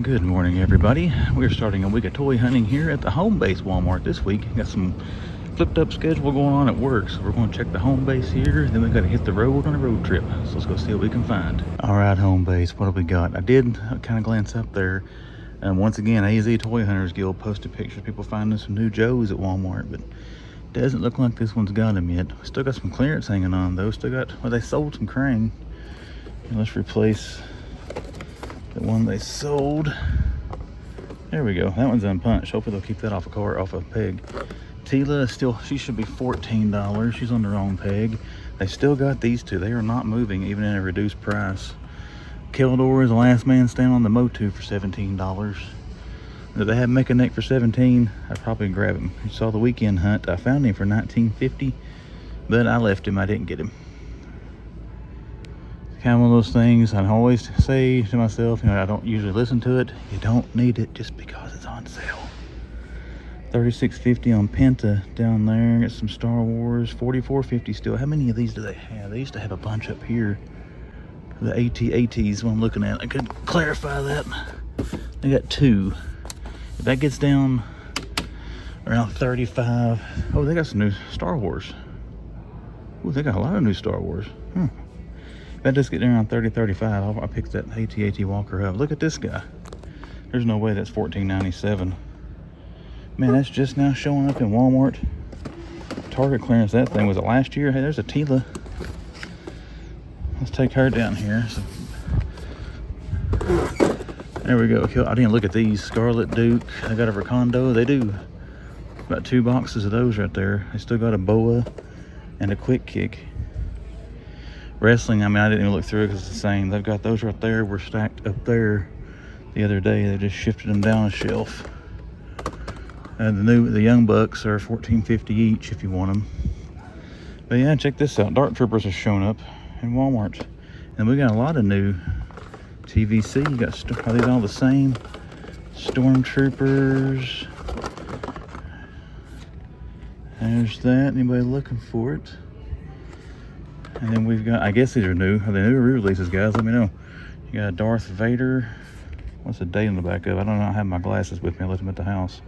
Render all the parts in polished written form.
Good morning, everybody. We're starting a week of toy hunting here at the home base Walmart this week. Got some flipped up schedule going on at work, so we're going to check the home base here. Then we got to hit the road on a road trip. So let's go see what we can find. All right, home base. What have we got? I did kind of glance up there. Once again, AZ Toy Hunters Guild posted pictures of people finding some new Joes at Walmart, but doesn't look like this one's got them yet. Still got some clearance hanging on though. Still got, well, they sold some Crane. Let's replace the one they sold. There we go. That one's unpunched. Hopefully they'll keep that off a cart, off a peg. Tila is still, she should be $14. She's on the wrong peg. They still got these two. They are not moving even at a reduced price. Keldor is the last man standing on the Motu for $17. If they had Mecha Neck for $17, I'd probably grab him. You saw the weekend hunt. I found him for $19.50, but I left him. I didn't get him. Kind of one of those things I always say to myself, you know, I don't usually listen to it. You don't need it just because it's on sale. $36.50 on Penta down there. Got some Star Wars. $44.50 still. How many of these do they have? They used to have a bunch up here. The ATs, what I'm looking at. I could clarify that. They got two. If that gets down around 35. Oh, they got some new Star Wars. Oh, they got a lot of new Star Wars. If I just get down around 30, 35, I'll pick that AT Walker up. Look at this guy. There's no way that's $14.97. Man, that's just now showing up in Walmart. Target clearance, that thing was it last year? Hey, there's a Tila. Let's take her down here. So, there we go. I didn't look at these. Scarlet Duke. I got a Recondo. They do. About 2 boxes of those right there. They still got a Boa and a Quick Kick. Wrestling, I mean, I didn't even look through it because it's the same. They've got those right there. Were stacked up there the other day. They just shifted them down a shelf. The Young Bucks are $14.50 each if you want them. But yeah, check this out. Dark Troopers are showing up in Walmart. And we got a lot of new TVC. You got, are these all the same? Stormtroopers. There's that. Anybody looking for it? And then we've got, I guess these are new. Are they new re-releases, guys? Let me know. You got Darth Vader. What's the date on the back of? I don't know. I have my glasses with me. I left them at the house.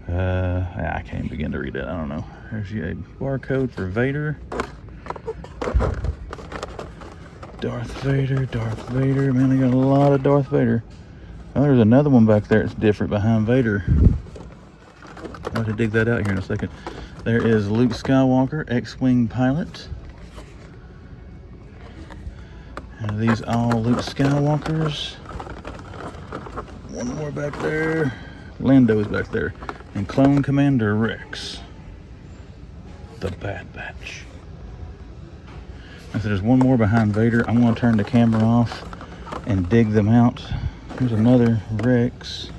I can't even begin to read it. I don't know. There's a barcode for Vader. Darth Vader, Darth Vader. Man, they got a lot of Darth Vader. Oh, there's another one back there. It's different behind Vader. I'll have to dig that out here in a second. There is Luke Skywalker, X-Wing pilot. And these all Luke Skywalkers. One more back there. Lando's back there. And Clone Commander Rex. The Bad Batch. I said there's one more behind Vader. I'm going to turn the camera off and dig them out. Here's another Rex. All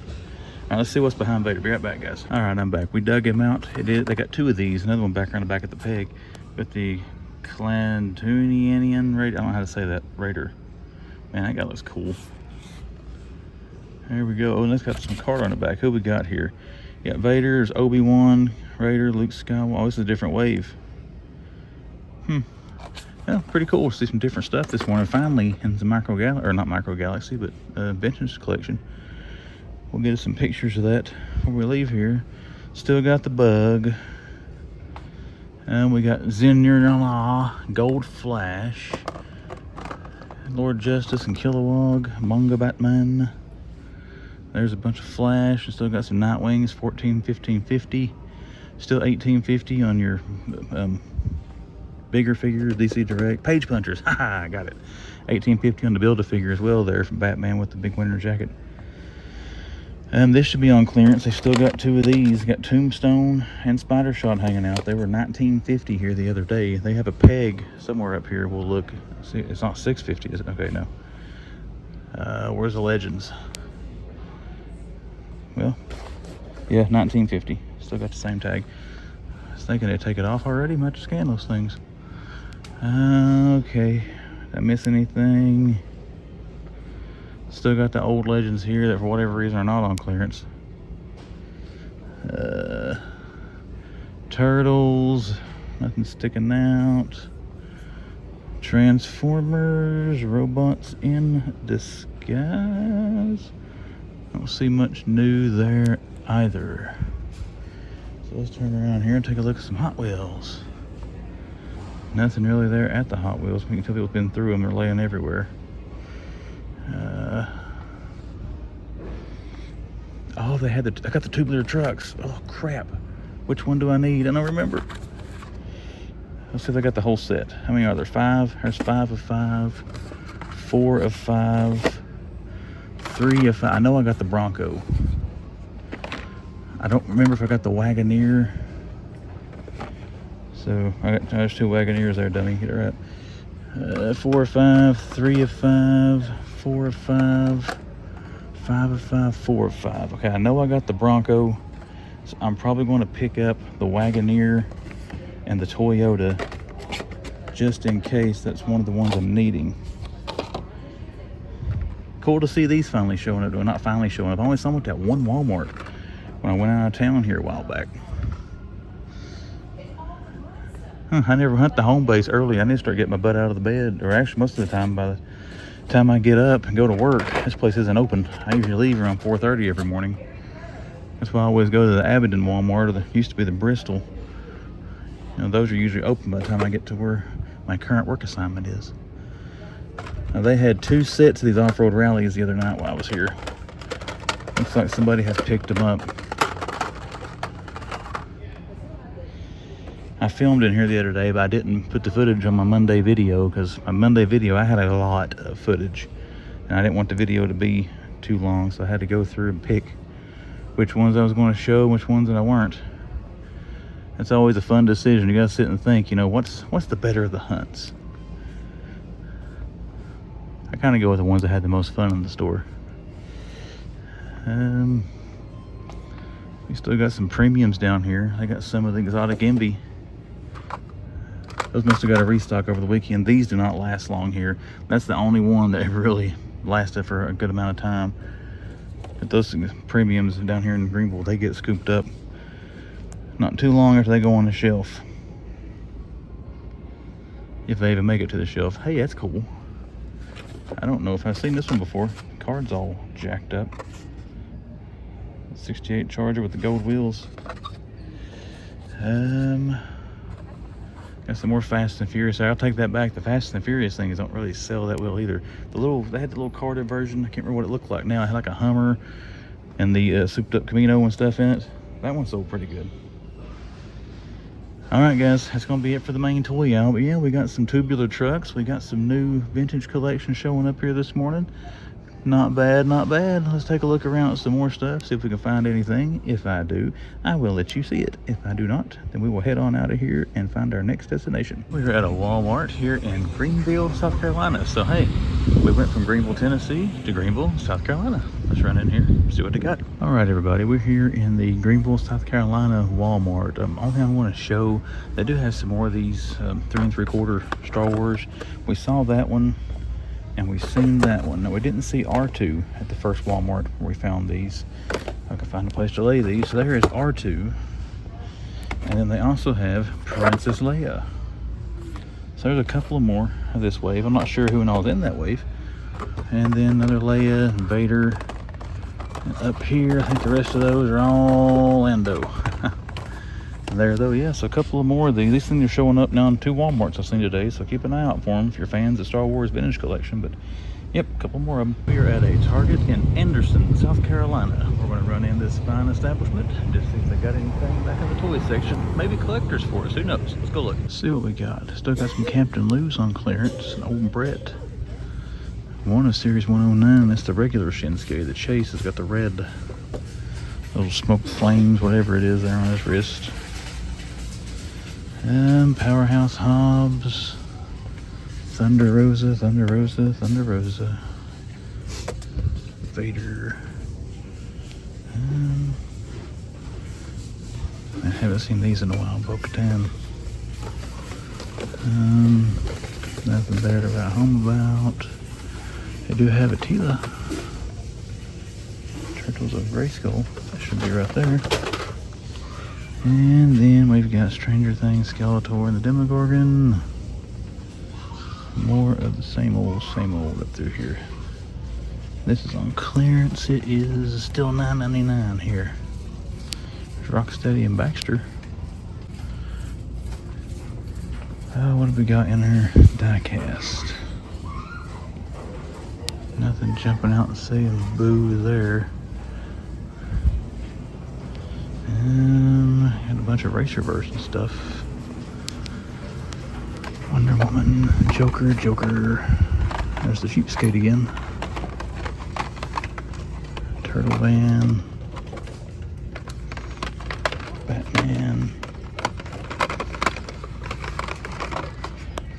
right, let's see what's behind Vader. Be right back, guys. All right, I'm back. We dug him out. They got 2 of these. Another one back around the back of the peg. But the Clandunian Raider. I don't know how to say that. Raider. Man, that guy looks cool. There we go. Oh, and it's got some card on the back. Who we got here? You got Vader, there's Obi-Wan, Raider, Luke Skywalker. Oh, this is a different wave. Yeah, pretty cool to see some different stuff this morning. Finally, in the Micro Galaxy, or not Micro Galaxy, but Benton's collection. We'll get us some pictures of that before we leave here. Still got the Bug. And we got Zinurala, Gold Flash, Lord Justice and Kilowog, Manga Batman. There's a bunch of Flash. Still got some Nightwings, $14, $15.50. Still $18.50 on your bigger figures, DC Direct. Page Punchers, haha, I got it. $18.50 on the Build-A-Figure as well there from Batman with the big winter jacket. This should be on clearance. They still got 2 of these. Got Tombstone and Spider Shot hanging out. They were $19.50 here the other day. They have a peg somewhere up here. We'll look. See, it's not $6.50, is it? Okay, no. Where's the Legends? Well, yeah, $19.50. Still got the same tag. I was thinking they'd take it off already. Might just scan those things. Okay. Did I miss anything? Still got the old Legends here that for whatever reason are not on clearance. Turtles, nothing sticking out. Transformers, robots in disguise. Don't see much new there either. So let's turn around here and take a look at some Hot Wheels. Nothing really there at the Hot Wheels. We can tell people have been through them. They're laying everywhere. Oh, they had I got the tubular trucks. Oh crap. Which one do I need? I don't remember. Let's see if I got the whole set. How many are there? 5? There's 5 of 5. 4 of 5. 3 of 5. I know I got the Bronco. I don't remember if I got the Wagoneer. So there's 2 Wagoneers there, dummy. Get it right. 4 of 5. 3 of 5. 4 of 5. 5 of 5. 4 of 5. Okay, I know I got the Bronco. So I'm probably going to pick up the Wagoneer and the Toyota just in case that's one of the ones I'm needing. Cool to see these finally showing up. Well, not finally showing up. I only saw them at that one Walmart when I went out of town here a while back. I never hunt the home base early. I need to start getting my butt out of the bed. Or actually, most of the time, by the time I get up and go to work, this place isn't open. I usually leave around 4:30 every morning. That's why I always go to the Abingdon Walmart, or the used to be the Bristol. You know, those are usually open by the time I get to where my current work assignment is. Now, they had 2 sets of these off-road rallies the other night while I was here. Looks like somebody has picked them up. I filmed in here the other day, but I didn't put the footage on my Monday video because my Monday video, I had a lot of footage. And I didn't want the video to be too long, so I had to go through and pick which ones I was going to show and which ones that I weren't. It's always a fun decision. You gotta sit and think, you know, what's the better of the hunts? I kind of go with the ones that had the most fun in the store. We still got some premiums down here. I got some of the exotic envy. Those must have got a restock over the weekend. These do not last long here. That's the only one that really lasted for a good amount of time. But those premiums down here in Greenville, they get scooped up not too long after they go on the shelf. If they even make it to the shelf. Hey, that's cool. I don't know if I've seen this one before. The card's all jacked up. 68 Charger with the gold wheels. Got some more Fast and Furious. I'll take that back. The Fast and Furious things don't really sell that well either. They had the little carded version. I can't remember what it looked like now. It had like a Hummer and the souped up Camino and stuff in it. That one sold pretty good. Alright guys, that's going to be it for the main toy aisle. But yeah, we got some tubular trucks. We got some new vintage collection showing up here this morning. Not bad, not bad. Let's take a look around at some more stuff, see if we can find anything. If I do, I will let you see it. If I do not, then we will head on out of here and find our next destination. We're at a Walmart here in Greenville, South Carolina. So hey, we went from Greenville, Tennessee to Greenville, South Carolina. Let's run in here, see what they got. All right, everybody, we're here in the Greenville, South Carolina Walmart. Only thing I want to show, they do have some more of these 3 3/4 Star Wars. We saw that one. And we've seen that one. Now, we didn't see R2 at the first Walmart where we found these. I can find a place to lay these. So there is R2. And then they also have Princess Leia. So there's a couple of more of this wave. I'm not sure who and all's in that wave. And then another Leia and Vader. And up here, I think the rest of those are all Lando. There though, yeah, so a couple of more of these. These things are showing up now in 2 Walmarts I've seen today, so keep an eye out for them if you're fans of Star Wars vintage collection. But yep, a couple more of them. We are at a Target in Anderson, South Carolina. We're going to run in this fine establishment and just see if they got anything back in the toy section. Maybe collectors for us, who knows? Let's go look. Let's see what we got. Still got some Captain Lou's on clearance, an old Brett. One of Series 109, that's the regular Shinsuke. The Chase has got the red little smoke flames, whatever it is there on his wrist. Powerhouse Hobbs, Thunder Rosa, Vader. I haven't seen these in a while. Bo-Katan. Nothing there to write home about. They do have a Tila. Turtles of Grayskull. That should be right there. And then we've got Stranger Things, Skeletor, and the Demogorgon. More of the same old up through here. This is on clearance. It is still $9.99 here. There's Rocksteady and Baxter. What have we got in here? Die-cast. Nothing jumping out and saying boo there. Got a bunch of Racerverse and stuff. Wonder Woman, Joker. There's the Cheapskate again. Turtle Van. Batman.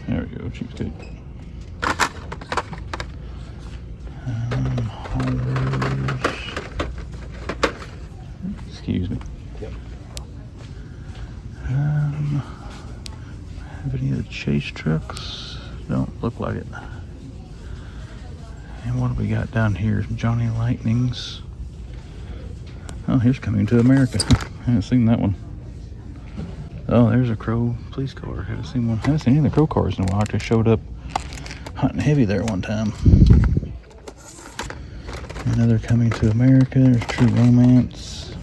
There we go, Cheapskate. Haulers. Excuse me. Yep. Have any of the chase trucks? Don't look like it. And what do we got down here? Johnny Lightnings. Oh, here's Coming to America. I haven't seen that one. Oh, there's a Crow police car. Haven't seen one. Haven't seen any of the Crow cars in a while. I just showed up hunting heavy there one time. Another Coming to America. There's True Romance.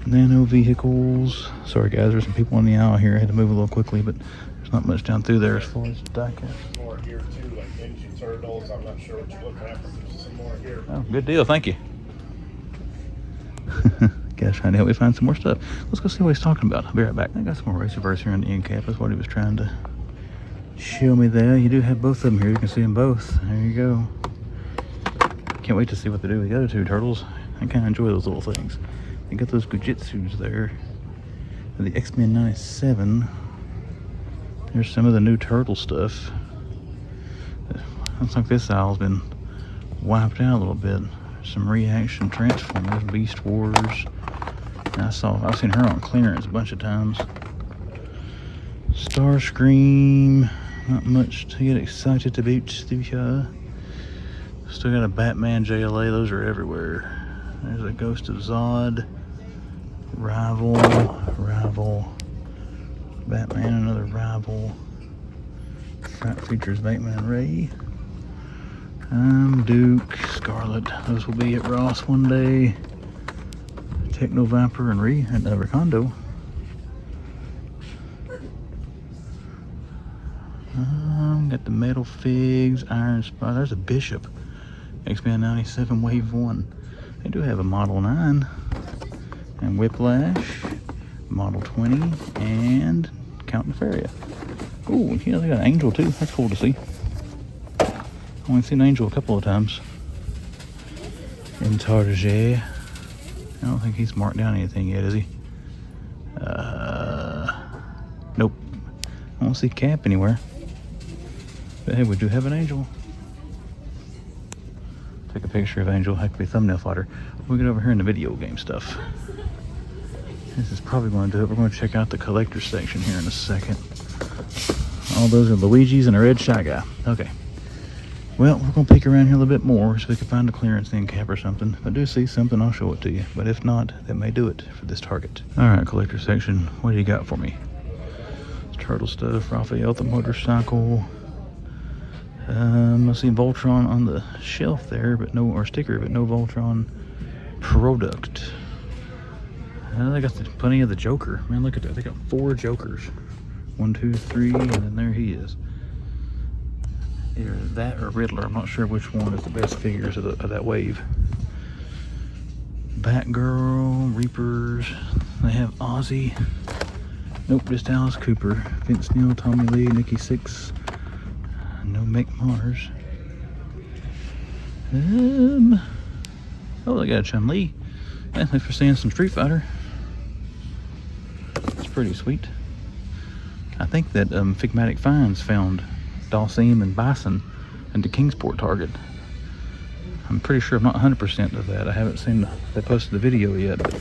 Nano Vehicles. Sorry guys, there's some people in the aisle here. I had to move a little quickly, but there's not much down through there as far as diecast. More here too, like Ninja Turtles. I'm not sure what you're looking at, but there's some more here. Oh, good deal. Thank you. Guys trying to help me find some more stuff. Let's go see what he's talking about. I'll be right back. I got some more Racerverse here in the end cap. That's what he was trying to show me there. You do have both of them here. You can see them both. There you go. Can't wait to see what they do with the other two turtles. I kind of enjoy those little things. They got those Gujitsus there. The X-Men 97. There's some of the new turtle stuff. Looks like this aisle's been wiped out a little bit. Some Reaction Transformers, Beast Wars. And I've seen her on clearance a bunch of times. Starscream. Not much to get excited about. Still got a Batman JLA. Those are everywhere. There's a Ghost of Zod. Rival. Batman, another Rival. Front features Bateman and Ray. Duke, Scarlet. Those will be at Ross one day. Techno Viper and Recondo. Got the Metal Figs, Iron Spy. There's a Bishop. X-Men 97 Wave 1. They do have a Model 9. And Whiplash. Model 20. And Count Nefaria. Ooh, yeah, they got an Angel too. That's cool to see. I've only seen Angel a couple of times. In Target. I don't think he's marked down anything yet, is he? Nope. I don't see Cap anywhere. But hey, we do have an Angel. Take a picture of Angel. That could be thumbnail fodder. We'll get over here in the video game stuff. This is probably going to do it. We're going to check out the collector section here in a second. All those are Luigi's and a red Shy Guy. Okay. Well, we're going to peek around here a little bit more so we can find a clearance end cap or something. If I do see something, I'll show it to you. But if not, that may do it for this target. Alright, collector section. What do you got for me? Turtle stuff, Raphael the motorcycle. I see Voltron on the shelf there, but no, or sticker, but no Voltron product. They got plenty of the Joker. Man, look at that. They got 4 Jokers. 1, 2, 3, and then there he is. Either that or Riddler. I'm not sure which one is the best figures of that wave. Batgirl, Reapers. They have Ozzy. Nope, just Alice Cooper. Vince Neil, Tommy Lee, Nikki Sixx. No Mick Mars. Oh, they got a Chun-Li. Yeah, thanks for seeing some Street Fighter. It's pretty sweet. I think that Figmatic Finds found Dalsim and Bison into Kingsport Target. I'm pretty sure I'm not 100% of that. I haven't seen they posted the video yet. But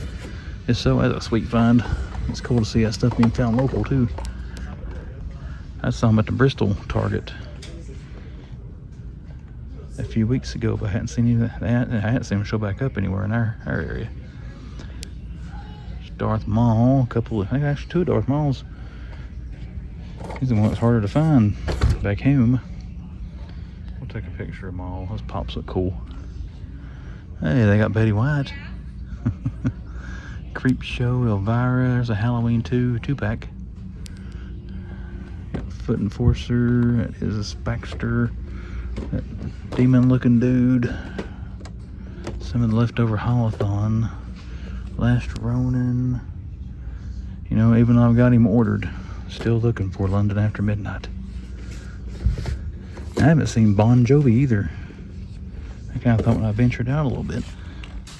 if so, that's a sweet find. It's cool to see that stuff being found local too. I saw them at the Bristol Target a few weeks ago, but I hadn't seen any of that. I hadn't seen them show back up anywhere in our area. Darth Maul, I think actually 2 Darth Mauls. He's the one that's harder to find back home. We'll take a picture of them all. Those pops look cool. Hey, they got Betty White. Creep Show, Elvira. There's a Halloween 2-pack. Got Foot Enforcer. That is a Baxter. That demon looking dude. Some of the leftover Holothon. Last Ronin. You know, even though I've got him ordered, still looking for London After Midnight. I haven't seen Bon Jovi either. I kind of thought when I ventured out a little bit,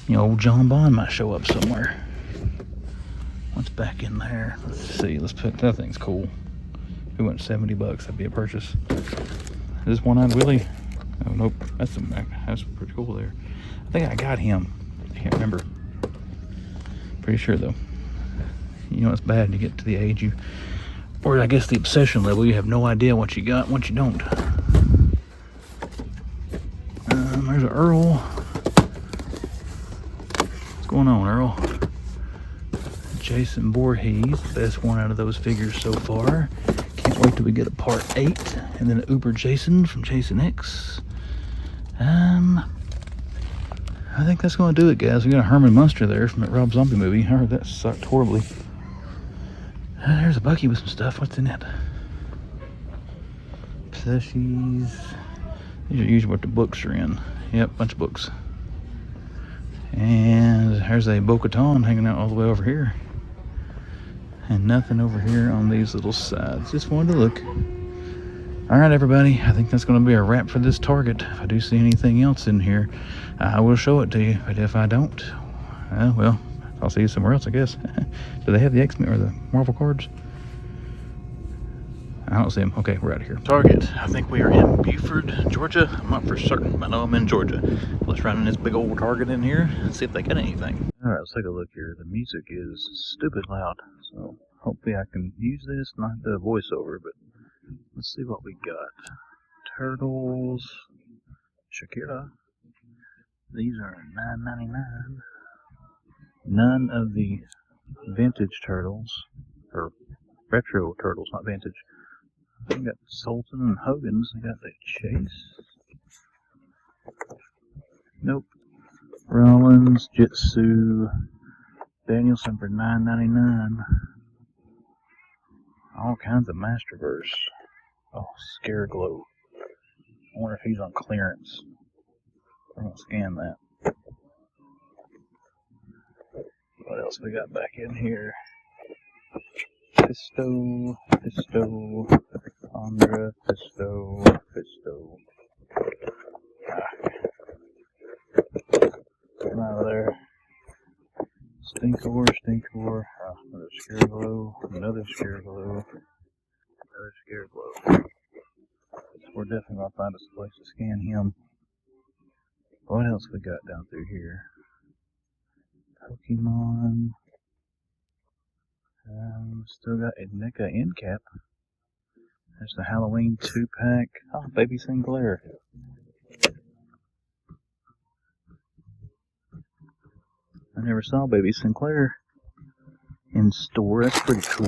you know, old John Bon might show up somewhere. What's back in there? Let's see. Let's put that thing's cool. If it went $70, that'd be a purchase. Is this One-Eyed Willie? Oh nope, that's pretty cool there. I think I got him. I can't remember. Pretty sure though. You know it's bad to get to the age you, or I guess the obsession level. You have no idea what you got, what you don't. There's an Earl. What's going on, Earl? Jason Voorhees, best one out of those figures so far. Can't wait till we get a part 8, and then an Uber Jason from Jason X. I think that's going to do it, guys. We got a Herman Munster there from that Rob Zombie movie. I heard that sucked horribly. There's a Bucky with some stuff. What's in it? Plushies. These are usually what the books are in. Yep, bunch of books. And there's a Bo-Katan hanging out all the way over here. And nothing over here on these little sides. Just wanted to look. Alright, everybody. I think that's going to be a wrap for this Target. If I do see anything else in here, I will show it to you. But if I don't, well, I'll see you somewhere else, I guess. Do they have the X-Men or the Marvel cards? I don't see them. Okay, we're out of here. Target. I think we are in Beaufort, Georgia. I'm not for certain, but I know I'm in Georgia. Let's run in this big old Target in here and see if they got anything. Alright, let's take a look here. The music is stupid loud, so hopefully I can use this, not the voiceover, but let's see what we got. Turtles. Shakira. These are $9.99. None of the vintage turtles, or retro turtles, not vintage. We got Sultan and Hogan's. We got the Chase. Nope. Rollins, Jitsu, Danielson for $9.99. All kinds of Masterverse. Oh, Scare Glow. I wonder if he's on clearance. I'm gonna scan that. What else we got back in here? Pisto, Andra, Pisto. Come out of there. Stinkor. Another Scare Glow. Another Scare Glow. We're definitely gonna find us a place to scan him. What else we got down through here? Pokemon. Still got a NECA end cap. There's the Halloween 2-pack. Oh, Baby Sinclair. I never saw Baby Sinclair in store. That's pretty cool.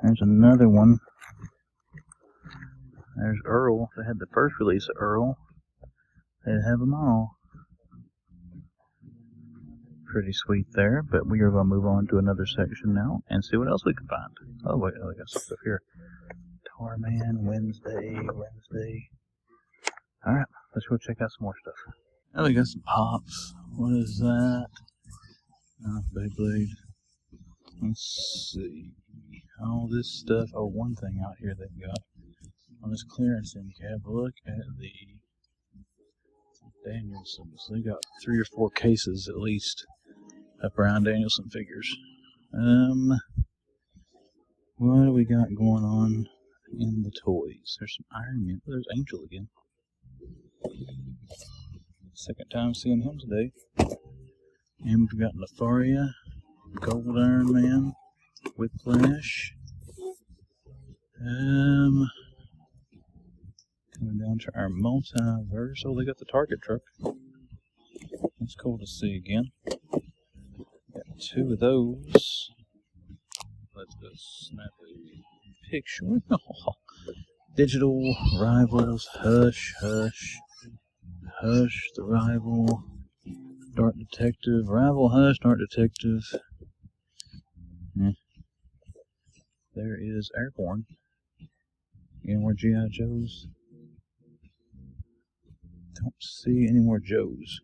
There's another one. There's Earl. They had the first release of Earl. They have them all. Pretty sweet there, but we are going to move on to another section now and see what else we can find. Oh, wait, I got some stuff here. Tarman, Wednesday. Alright, let's go check out some more stuff. Oh, we got some pops. What is that? Oh, Beyblade. Let's see. All this stuff. Oh, one thing out here they've got on this clearance end cap. Look at the Danielsons. They got 3 or 4 cases at least of Brian Danielson figures. What do we got going on in the toys? There's some Iron Man. There's Angel again. Second time seeing him today. And we've got Nefaria, Gold Iron Man, Whiplash. Coming down to our multiverse. Oh, they got the Target truck. That's cool to see again. Got 2 of those. Let's go snap a picture. Oh, Digital rivals, hush, hush, hush, the rival, dart detective, rival, hush, dart detective. There is Airborne. Any more GIJoes? Don't see any more Joes.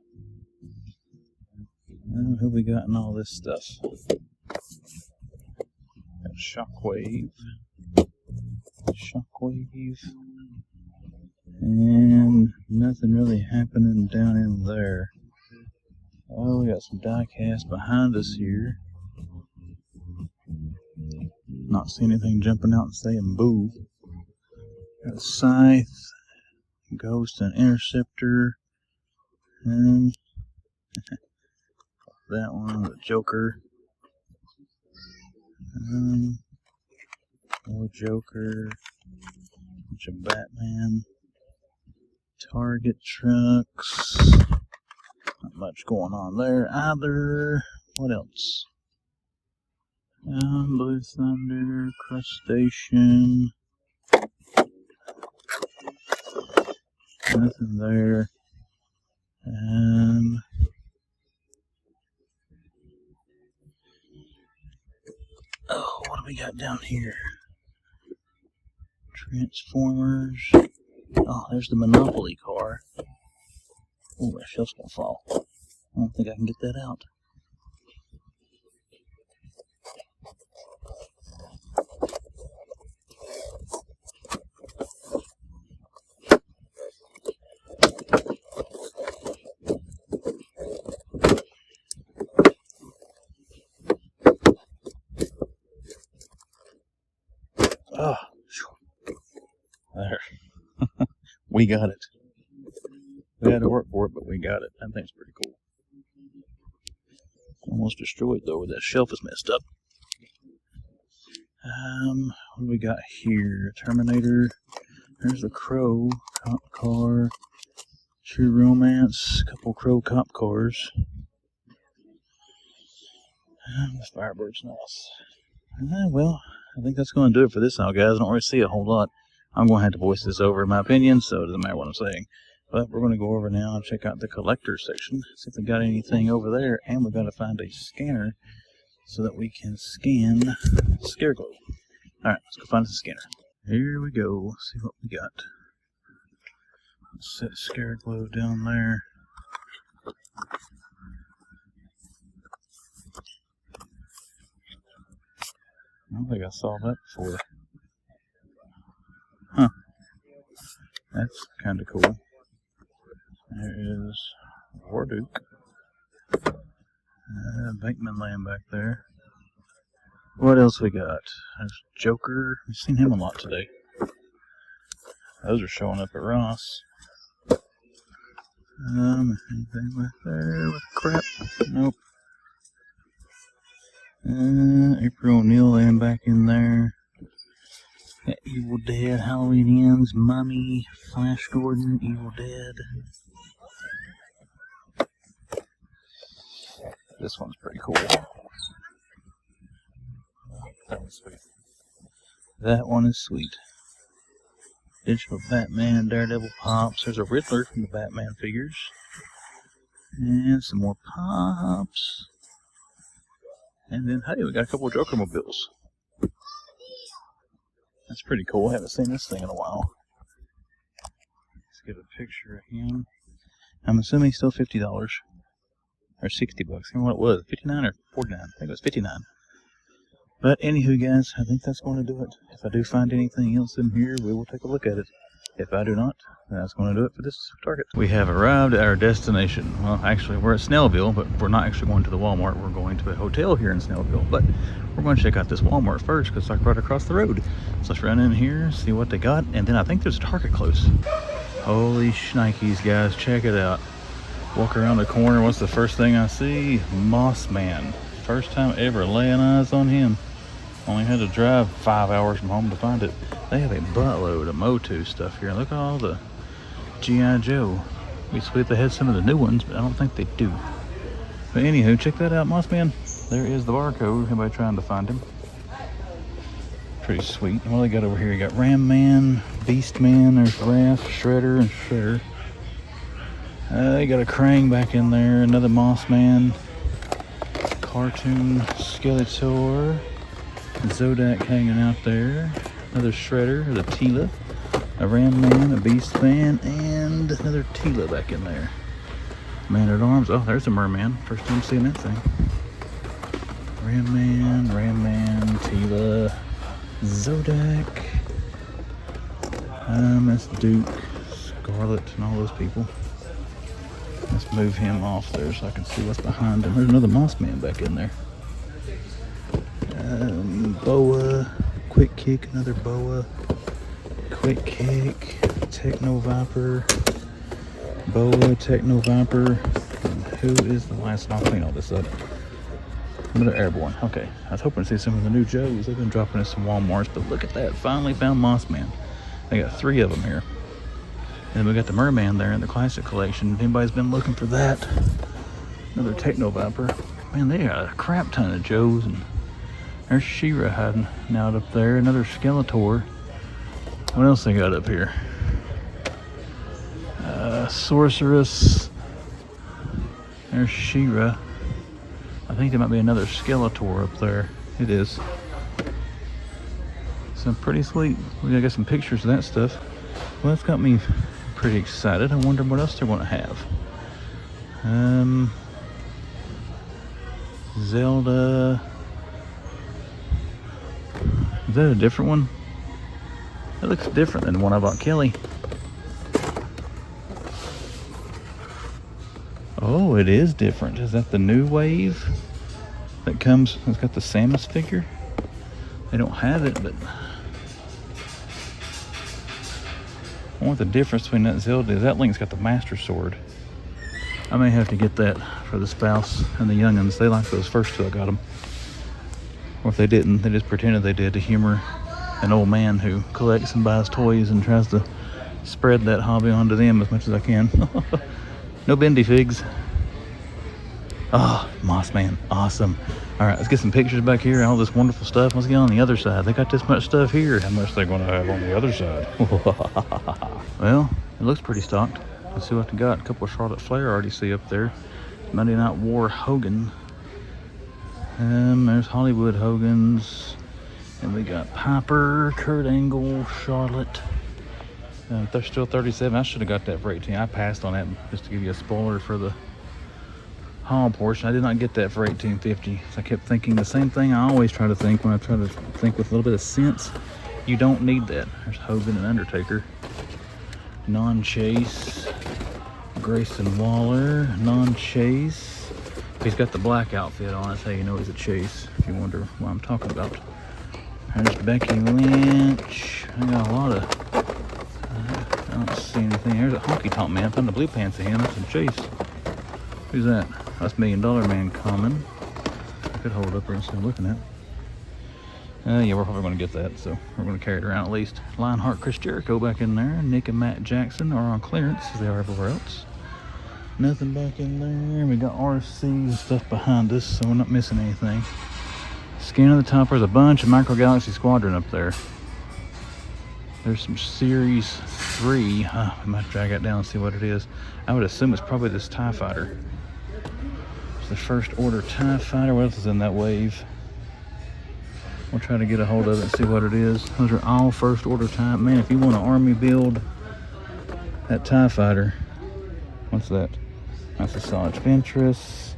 Who we got in all this stuff? Got Shockwave. Shockwave. And nothing really happening down in there. Oh, we got some die-cast behind us here. Not seeing anything jumping out and saying boo. Got a Scythe, Ghost, and Interceptor. And that one, the Joker. More Joker. Bunch of Batman. Target trucks. Not much going on there either. What else? Blue Thunder, Crustacean. Nothing there. Oh, what do we got down here? Transformers. Oh, there's the Monopoly car. Oh, that shelf's gonna fall. I don't think I can get that out. Oh, there. We got it. We had to work for it, but we got it. That thing's pretty cool. Almost destroyed though, that shelf is messed up. What do we got here? Terminator. There's the Crow cop car. True Romance. Couple Crow cop cars. The Firebird's nice. Well, I think that's going to do it for this now, guys. I don't really see a whole lot. I'm going to have to voice this over in my opinion, so it doesn't matter what I'm saying. But we're going to go over now and check out the collector section, see if they got anything over there, and we've got to find a scanner so that we can scan Scareglow. Alright, let's go find the scanner. Here we go, see what we got. Let's set Scareglow down there. I don't think I saw that before. Huh. That's kind of cool. There is Warduke. Bankman Land back there. What else we got? There's Joker. We've seen him a lot today. Those are showing up at Ross. Anything back there with crap? Nope. April O'Neil and back in there. Got Evil Dead, Halloween Ends, Mummy, Flash Gordon, Evil Dead. This one's pretty cool. That one's sweet. That one is sweet. Digital Batman, Daredevil Pops. There's a Riddler from the Batman figures. And some more Pops. And then, hey, we got a couple of Joker mobiles. That's pretty cool. I haven't seen this thing in a while. Let's get a picture of him. I'm assuming still $50. Or $60. I don't know what it was. 59 or 49. I think it was 59. But anywho, guys, I think that's going to do it. If I do find anything else in here, we will take a look at it. If I do not, then that's going to do it for this Target. We have arrived at our destination. Well, actually, we're at Snellville, but we're not actually going to the Walmart. We're going to a hotel here in Snellville. But we're going to check out this Walmart first because it's like right across the road. So let's run in here, see what they got, and then I think there's a Target close. Holy shnikes, guys, check it out. Walk around the corner, what's the first thing I see? Moss Man. First time ever laying eyes on him. Only had to drive 5 hours from home to find it. They have a buttload of Motu stuff here. Look at all the GIJoe. We sweet they had some of the new ones, but I don't think they do. But anywho, check that out, Moss Man. There is the barcode. Everybody trying to find him. Pretty sweet. What do they got over here? You got Ram Man, Beast Man, there's Wrath, Shredder, and Shredder. You got a Krang back in there, another Moss Man, Cartoon Skeletor, Zodak hanging out there, another Shredder, the Tila, a Ram Man, a Beast Man, and another Tila back in there. Man at Arms. Oh, there's a Merman. First time seeing that thing. Ram Man, Tila, Zodak. That's Duke, Scarlet, and all those people. Let's move him off there so I can see what's behind him. There's another Moss Man back in there. Boa, Quick Kick, another Boa, Quick Kick, Techno Viper, Boa, Techno Viper. And who is the last one? I'll clean all this up. Another Airborne. Okay, I was hoping to see some of the new Joes. They've been dropping in some Walmarts, but look at that. Finally found Moss Man. I got 3 of them here. And we got the Merman there in the classic collection. If anybody's been looking for that, another Techno Viper. Man, they got a crap ton of Joes. And there's She-Ra hiding out up there. Another Skeletor. What else they got up here? Sorceress. There's She-Ra. I think there might be another Skeletor up there. It is. So pretty sweet. We gotta get some pictures of that stuff. Well, that's got me pretty excited. I wonder what else they're going to have. Zelda. Is that a different one? That looks different than the one I bought Kelly. Oh, it is different. Is that the new wave that comes? It's got the Samus figure. They don't have it, but I want the difference between that and Zelda is that Link's got the Master Sword. I may have to get that for the spouse and the youngins. They like those first 2. I got them. Or if they didn't, they just pretended they did to humor an old man who collects and buys toys and tries to spread that hobby onto them as much as I can. No bendy figs. Oh, Moss Man, awesome. All right, let's get some pictures back here, all this wonderful stuff. Let's get on the other side. They got this much stuff here. How much they're gonna have on the other side? Well, it looks pretty stocked. Let's see what they got. A couple of Charlotte Flair I already see up there. Monday Night War Hogan. There's Hollywood Hogan's. And we got Piper, Kurt Angle, Charlotte. They're still 37. I should have got that for 18. I passed on that just to give you a spoiler for the haul portion. I did not get that for $18.50. So I kept thinking the same thing I always try to think when I try to think with a little bit of sense. You don't need that. There's Hogan and Undertaker. Non-chase. Grayson Waller. Non-chase. He's got the black outfit on. That's how you know he's a chase, if you wonder what I'm talking about. There's Becky Lynch. I got a lot of... I don't see anything. There's a Honky Tonk Man. Found the blue pants of him. That's a chase. Who's that? That's $1 Million Man common. I could hold it up here instead of looking at. Yeah, we're probably going to get that, so we're going to carry it around at least. Lionheart, Chris Jericho back in there. Nick and Matt Jackson are on clearance as they are everywhere else. Nothing back in there. We got RC and stuff behind us, so we're not missing anything. Scan of the top. There's a bunch of Micro Galaxy Squadron up there. There's some Series 3. I might drag it down and see what it is. I would assume it's probably this TIE Fighter. It's the First Order TIE Fighter. What else is in that wave? We'll try to get a hold of it and see what it is. Those are all First Order TIE. Man, if you want an army build, that TIE Fighter. What's that? That's Asajj Ventress.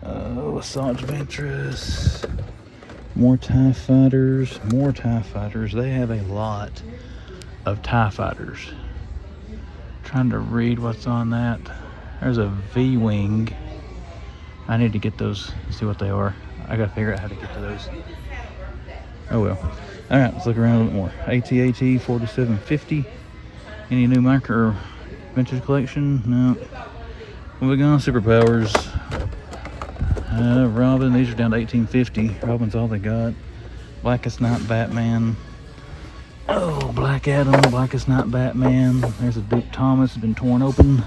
Asajj Ventress. More TIE Fighters. More TIE Fighters. They have a lot of TIE Fighters. Trying to read what's on that. There's a V-Wing. I need to get those, see what they are. I gotta figure out how to get to those. Oh well. Alright, let's look around a little bit more. AT-AT 4750. Any new micro or vintage collection? No. Moving on, Superpowers. Robin, these are down to $18.50. Robin's all they got. Blackest Night Batman. Oh, Black Adam, Blackest Night Batman. There's a Duke Thomas, has been torn open.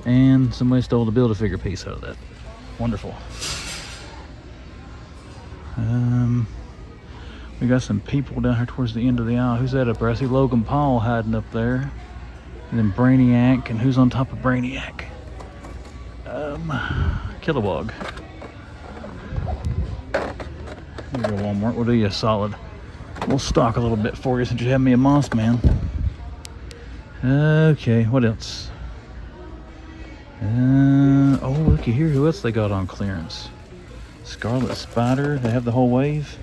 And somebody stole the Build-A-Figure piece out of that. We We got some people down here towards the end of the aisle. Who's that up there? I see Logan Paul hiding up there. And then Brainiac. And who's on top of Brainiac? Kilowog. Here you go, Walmart. We'll do you a solid. We'll stock a little bit for you since you have me a Moss Man. Okay, what else? Oh, looky here. Who else they got on clearance? Scarlet Spider. They have the whole wave.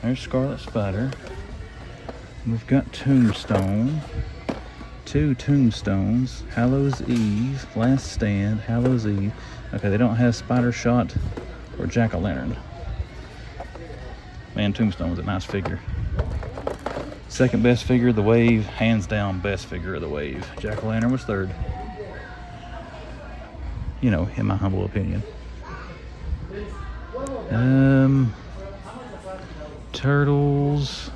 There's Scarlet Spider. We've got Tombstone. 2 Tombstones. Hallows Eve. Last Stand. Hallows Eve. Okay, they don't have Spider Shot or Jack-o'-lantern. Man, Tombstone was a nice figure. Second best figure of the wave. Hands down best figure of the wave. Jack-o'-lantern was third. You know, in my humble opinion. Turtles.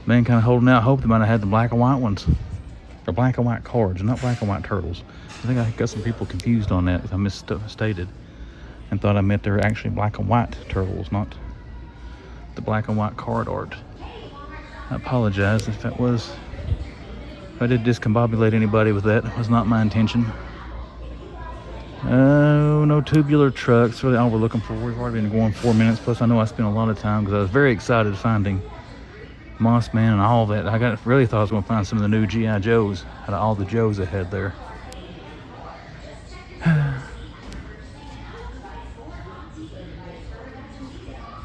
Man, kind of holding out hope they might have had the black and white ones. Or black and white cards, not black and white turtles. I think I got some people confused on that if I misstated. And thought I meant they were actually black and white turtles, not the black and white card art. I apologize if that was... If I did discombobulate anybody with that. It was not my intention. Oh, no tubular trucks. Really all we're looking for. We've already been going 4 minutes. Plus, I know I spent a lot of time because I was very excited finding Moss Man and all that. I really thought I was going to find some of the new GIJoes out of all the Joes ahead there.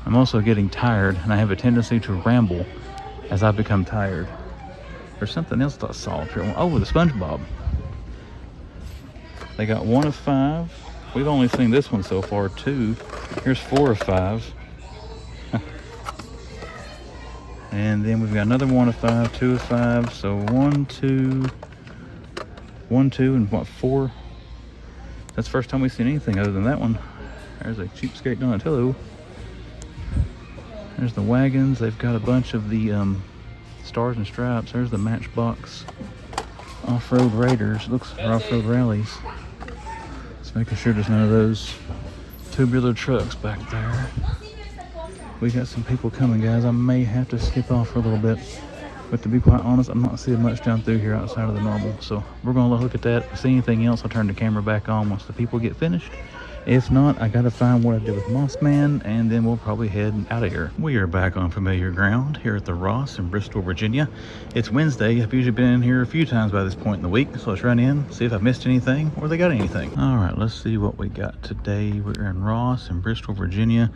I'm also getting tired, and I have a tendency to ramble as I become tired. There's something else that I saw up here. Oh, the SpongeBob. They got 1 of 5. We've only seen this one so far, 2. Here's 4 of 5. And then we've got another 1 of 5, 2 of 5. So 1, 2, 1, 2, and what, 4? That's the first time we've seen anything other than that one. There's a cheapskate Donatello. There's the wagons. They've got a bunch of the Stars and Stripes. There's the Matchbox Off-Road Raiders. Looks for off-road rallies. Just making sure there's none of those tubular trucks back there. We got some people coming, guys. I may have to skip off for a little bit. But to be quite honest, I'm not seeing much down through here outside of the normal. So we're going to look at that. If I see anything else, I'll turn the camera back on once the people get finished. If not, I got to find what I did with Moss Man, and then we'll probably head out of here. We are back on familiar ground here at the Ross in Bristol, Virginia. It's Wednesday. I've usually been in here a few times by this point in the week, so let's run in, see if I've missed anything or they got anything. All right, let's see what we got today. We're in Ross in Bristol, Virginia.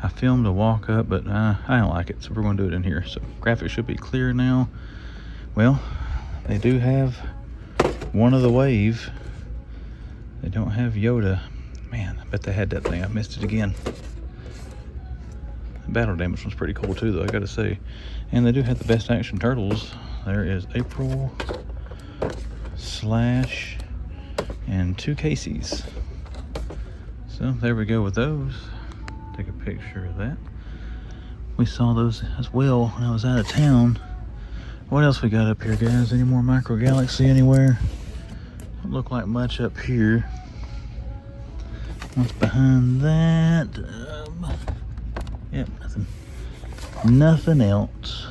I filmed a walk up, but I don't like it, so we're going to do it in here. So graphics should be clear now. Well, they do have one of the wave. They don't have Yoda. Man, I bet they had that thing. I missed it again. The battle damage was pretty cool too, though, I gotta say. And they do have the best action turtles. There is April, Slash, and 2 Casey's. So there we go with those. Take a picture of that. We saw those as well when I was out of town. What else we got up here, guys? Any more Micro Galaxy anywhere? Don't look like much up here. What's behind that? Yep, nothing. Nothing else.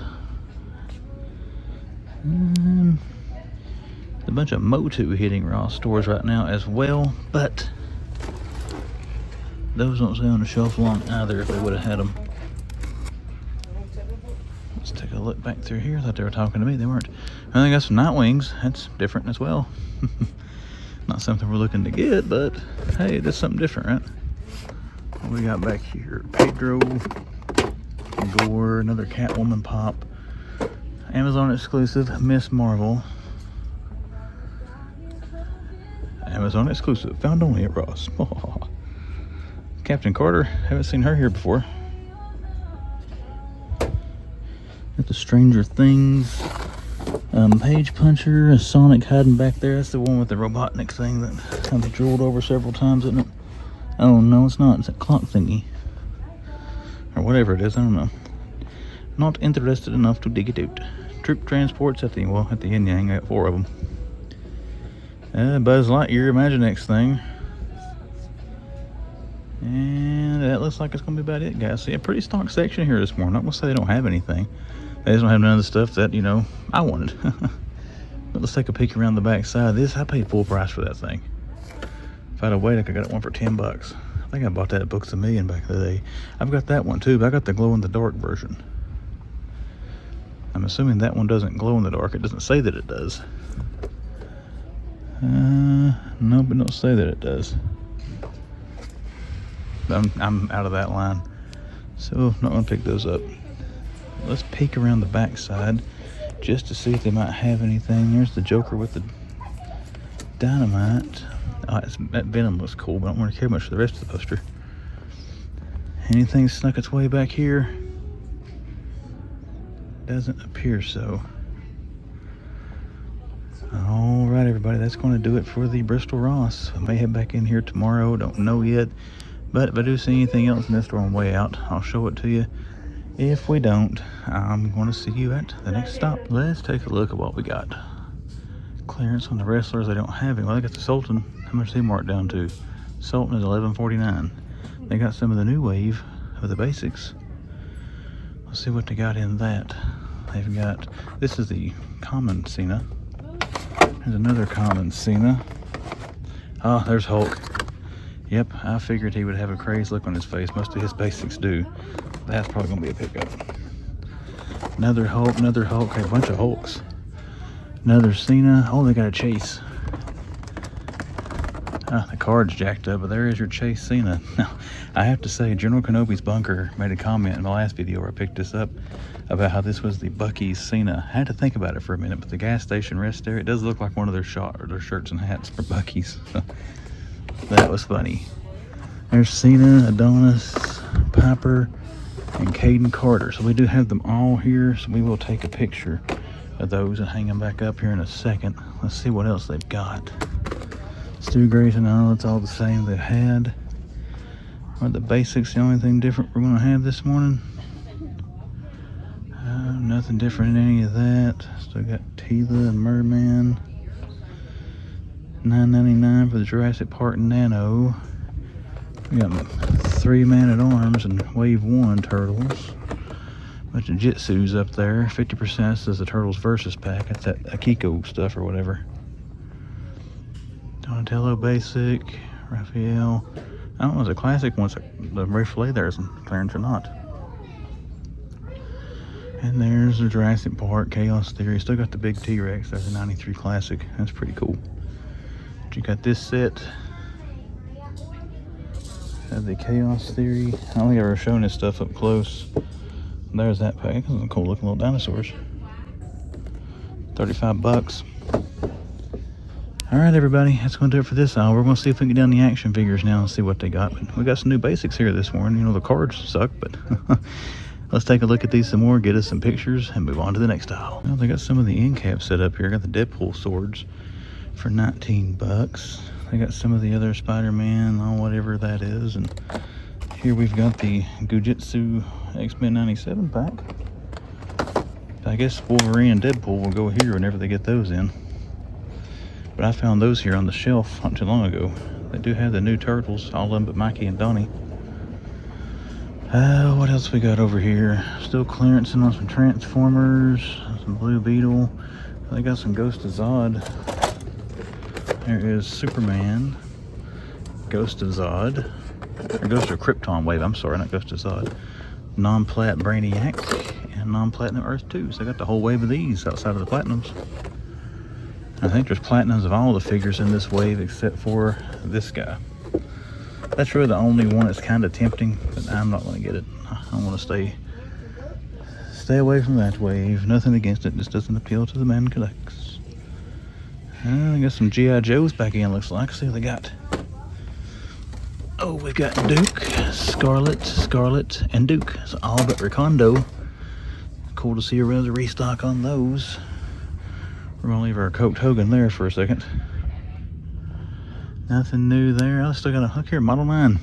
A bunch of Motu hitting Ross stores right now as well, but those don't stay on the shelf long either if they would have had them. Let's take a look back through here. I thought they were talking to me. They weren't. I think I got some Nightwings. That's different as well. Not something we're looking to get, but hey, that's something different, right? What we got back here? Pedro, Gore, another Catwoman pop, Amazon exclusive, Miss Marvel, Amazon exclusive, found only at Ross. Captain Carter, haven't seen her here before. Got the Stranger Things. Page Puncher, a Sonic hiding back there. That's the one with the Robotnik thing that kind of drooled over several times, isn't it? Oh, no, it's not. It's a clock thingy. Or whatever it is, I don't know. Not interested enough to dig it out. Troop transports at the yin yang. I got 4 of them. Buzz Lightyear Imaginext thing. And that looks like it's gonna be about it, guys. So yeah, pretty stock section here this morning. I'm not gonna say they don't have anything. They just don't have none of the stuff that, you know, I wanted. But let's take a peek around the back side of this. I paid full price for that thing. If I'd have waited, I got one for 10 bucks. I think I bought that at Books A Million back in the day. I've got that one too, but I got the glow-in-the-dark version. I'm assuming that one doesn't glow in the dark. It doesn't say that it does. No, but don't say that it does. I'm out of that line, so I'm not gonna pick those up. Let's peek around the back side just to see if they might have anything. There's the Joker with the dynamite. Oh, that Venom looks cool, but I don't want to care much for the rest of the poster. Anything snuck its way back here? Doesn't appear so. All right, everybody, that's going to do it for the Bristol Ross. I may head back in here tomorrow, don't know yet. But if I do see anything else in this store on the way out, I'll show it to you. If we don't, I'm going to see you at the next stop. Let's take a look at what we got. Clearance on the wrestlers. They don't have it. Well, they got the Sultan. How much they marked down to? Sultan is $11.49. They got some of the new wave of the basics. Let's see what they got in that. They've got, this is the common Cena. There's another common Cena. Oh, there's Hulk. Yep, I figured he would have a crazed look on his face. Most of his basics do. That's probably gonna be a pickup. Another Hulk, hey, a bunch of Hulks. Another Cena. Oh, they got a Chase. Ah, the card's jacked up, but there is your Chase Cena. Now, I have to say, General Kenobi's bunker made a comment in my last video where I picked this up about how this was the Bucky's Cena. I had to think about it for a minute, but the gas station rest there, it does look like one of their shirts and hats for Bucky's. That was funny. There's Cena, Adonis, Piper, and Caden Carter. So we do have them all here, so we will take a picture of those and hang them back up here in a second. Let's see what else they've got. Stu Grayson, all it's all the same they've had. Are the basics the only thing different we're going to have this morning? Nothing different in any of that. Still got Tila and Merman. $9.99 for the Jurassic Park Nano. We got 3 Man-at-Arms and Wave 1 Turtles. Bunch of Jitsus up there. 50% says the Turtles Versus Pack. That's that Akiko stuff or whatever. Donatello Basic. Raphael. I don't know if it's a classic once the Ray Fillet there is in clearance or not. And there's the Jurassic Park Chaos Theory. Still got the big T-Rex. There's a 93 Classic. That's pretty cool. You got this set. Have the Chaos Theory. I don't think I've ever shown this stuff up close. There's that pack. Those are cool looking little dinosaurs. 35 bucks. Alright, everybody, that's going to do it for this hour. We're going to see if we can get down the action figures now and see what they got. But we got some new basics here this morning. You know, the cards suck, but let's take a look at these some more, get us some pictures, and move on to the next aisle. Well, they got some of the end caps set up here. Got the Deadpool swords for 19 bucks. They got some of the other Spider-Man, or whatever that is. And here we've got the Gujitsu X-Men 97 pack. I guess Wolverine and Deadpool will go here whenever they get those in. But I found those here on the shelf not too long ago. They do have the new Turtles, all of them but Mikey and Donnie. What else we got over here? Still clearancing on some Transformers, some Blue Beetle. They got some Ghost of Zod. There is Superman, Ghost of Zod, or Ghost of Krypton Wave, I'm sorry, not Ghost of Zod. Non-Plat Brainiac, and Non-Platinum Earth 2. So they got the whole wave of these outside of the Platinums. I think there's Platinums of all the figures in this wave except for this guy. That's really the only one that's kind of tempting, but I'm not going to get it. I want to stay away from that wave. Nothing against it, just doesn't appeal to the man collects. I got some GIJoes back in, looks like. See what they got. Oh, we've got Duke, Scarlet, and Duke. So all but Recondo. Cool to see a rather restock on those. We're going to leave our Coke Hogan there for a second. Nothing new there. I still got a hook here, Model 9.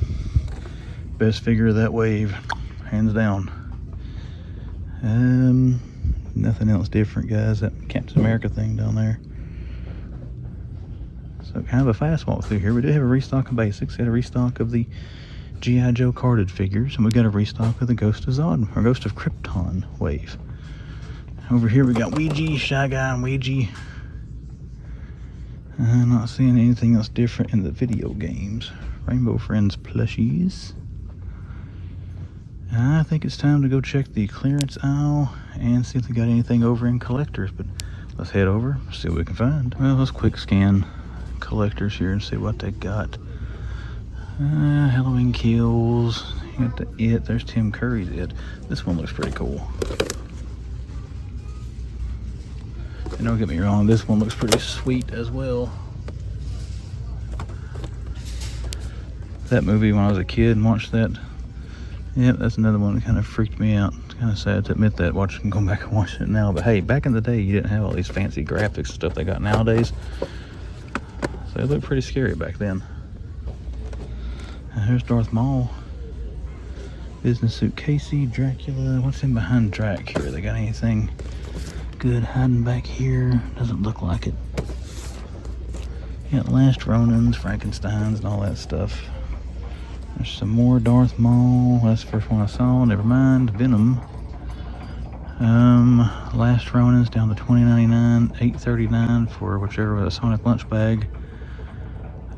Best figure of that wave, hands down. Nothing else different, guys. That Captain America thing down there. So kind of a fast walk through here. We do have a restock of basics. We had a restock of the GIJoe carded figures, and we got a restock of the Ghost of Zod, or Ghost of Krypton wave. Over here we got Ouija, Shy Guy, and Ouija. I'm not seeing anything else different in the video games. Rainbow Friends plushies. I think it's time to go check the clearance aisle and see if they got anything over in collectors, but let's head over, see what we can find. Well, let's quick scan collectors here and see what they got. Halloween Kills. You got the It. There's Tim Curry's It. This one looks pretty cool. And don't get me wrong, this one looks pretty sweet as well. That movie when I was a kid and watched that. Yep, that's another one that kind of freaked me out. It's kind of sad to admit that, going back and watching it now. But hey, back in the day, you didn't have all these fancy graphics and stuff they got nowadays. So they looked pretty scary back then. Here's Darth Maul. Business Suit Casey, Dracula. What's in behind Drac here? They got anything good hiding back here? Doesn't look like it. You got Last Ronins, Frankensteins, and all that stuff. There's some more Darth Maul. That's the first one I saw. Never mind. Venom. Last Ronins down to $20.99, $8.39 for whichever a Sonic lunch bag.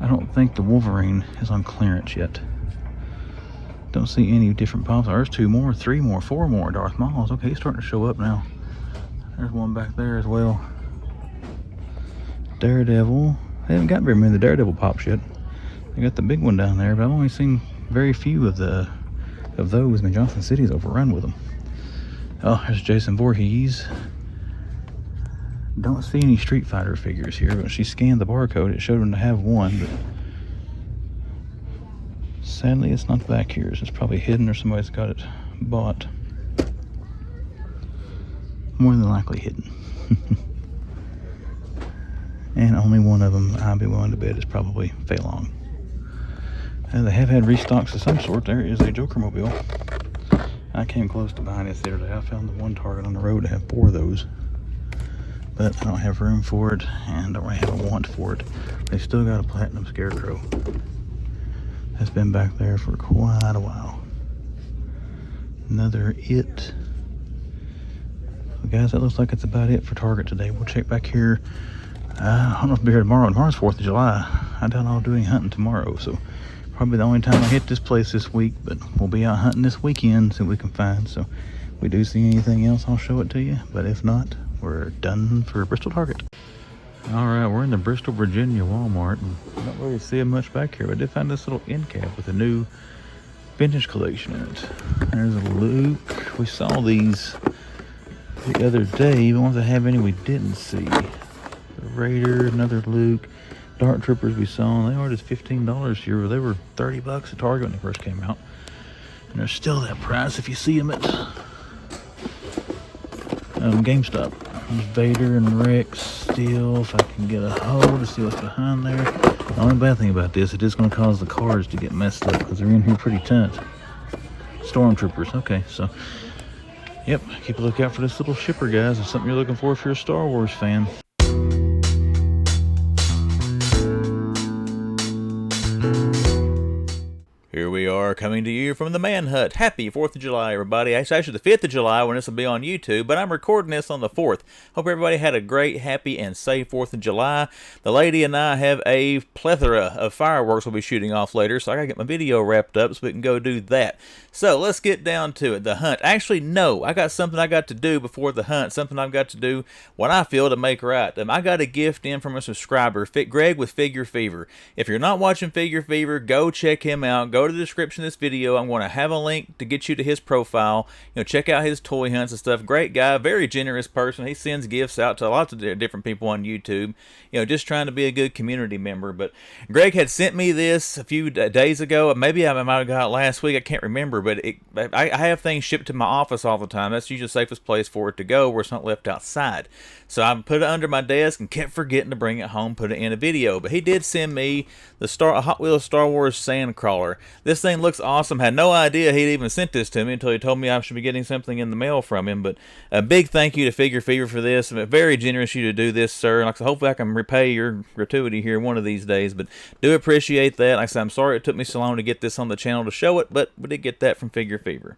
I don't think the Wolverine is on clearance yet. Don't see any different pops. There's 2 more, 3 more, 4 more Darth Mauls. Okay, he's starting to show up now. There's one back there as well. Daredevil. They haven't got very many of the Daredevil pops yet. They got the big one down there, but I've only seen very few of those. I mean, Johnson City's overrun with them. Oh, there's Jason Voorhees. Don't see any Street Fighter figures here, but she scanned the barcode. It showed them to have one, but sadly it's not back here. It's probably hidden or somebody's got it bought. More than likely hidden. And only one of them, I'll be willing to bet, is probably Fei Long. They have had restocks of some sort. There is a Joker mobile. I came close to buying this the other day. I found the one Target on the road to have 4 of those. But I don't have room for it, and don't really have a want for it. They still got a Platinum Scarecrow. That's been back there for quite a while. Another It. So guys, that looks like it's about it for Target today. We'll check back here. I don't know if I'll be here tomorrow. Tomorrow's 4th of July. I doubt I'll do any hunting tomorrow, so probably the only time I hit this place this week, but we'll be out hunting this weekend, see what we can find. So if we do see anything else, I'll show it to you. But if not, we're done for Bristol Target. All right, we're in the Bristol, Virginia Walmart, and I don't really see much back here, but I did find this little end cap with a new vintage collection in it. There's a Luke. We saw these the other day, but ones that have any we didn't see. The Raider, another Luke. Dark Troopers we saw, and they are just $15 here. They were $30 at Target when they first came out. And they're still that price if you see them at GameStop. There's Vader and Rex still, if I can get a hold to see what's behind there. The only bad thing about this, it is going to cause the cards to get messed up because they're in here pretty tight. Stormtroopers, okay, so yep, keep a lookout for this little shipper, guys. It's something you're looking for if you're a Star Wars fan. Here we are coming to you from the Man Hut. Happy 4th of July, everybody. It's actually the 5th of July when this will be on YouTube, but I'm recording this on the 4th. Hope everybody had a great, happy, and safe 4th of July. The lady and I have a plethora of fireworks we'll be shooting off later, so I gotta get my video wrapped up so we can go do that. So let's get down to it. The hunt. Actually, no, I got something I got to do before the hunt, something I've got to do what I feel to make right. I got a gift in from a subscriber, Greg with Figure Fever. If you're not watching Figure Fever, go check him out. Go to the description of this video. I'm going to have a link to get you to his profile. Check out his toy hunts and stuff. Great guy, very generous person. He sends gifts out to lots of different people on YouTube. Just trying to be a good community member. But Greg had sent me this a few days ago. Maybe I might have got it last week. I can't remember. But I have things shipped to my office all the time. That's usually the safest place for it to go, where it's not left outside. So I put it under my desk and kept forgetting to bring it home, put it in a video. But he did send me the Hot Wheels Star Wars Sandcrawler. This thing looks awesome. Had no idea he'd even sent this to me until he told me I should be getting something in the mail from him. But a big thank you to Figure Fever for this. Very generous of you to do this, sir. Like I said, hopefully I can repay your gratuity here one of these days. But do appreciate that. Like I said, I'm sorry it took me so long to get this on the channel to show it, but we did get that from Figure Fever.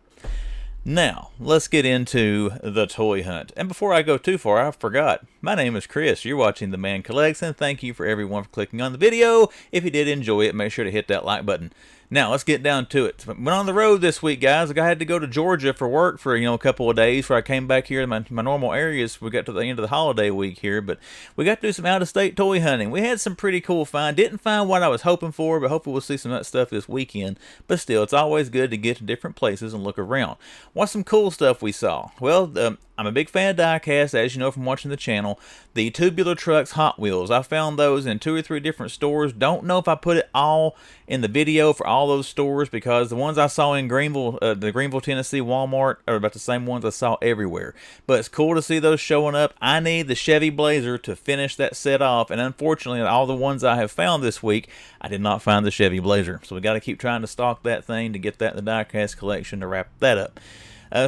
Now, let's get into the toy hunt. And before I go too far, I forgot. My name is Chris. You're watching The Man Collects, and thank you for everyone for clicking on the video. If you did enjoy it, make sure to hit that like button. Now, let's get down to it. Went on the road this week, guys. I had to go to Georgia for work for, a couple of days before I came back here in my normal areas. We got to the end of the holiday week here, but we got to do some out-of-state toy hunting. We had some pretty cool finds. Didn't find what I was hoping for, but hopefully we'll see some of that stuff this weekend. But still, it's always good to get to different places and look around. What's some cool stuff we saw? Well, I'm a big fan of diecast, as you know from watching the channel. The Tubular Trucks Hot Wheels. I found those in 2 or 3 different stores. Don't know if I put it all in the video for all those stores, because the ones I saw in Greenville, the Greenville, Tennessee Walmart are about the same ones I saw everywhere. But it's cool to see those showing up. I need the Chevy Blazer to finish that set off, and unfortunately, all the ones I have found this week, I did not find the Chevy Blazer. So we got to keep trying to stock that thing to get that in the diecast collection to wrap that up.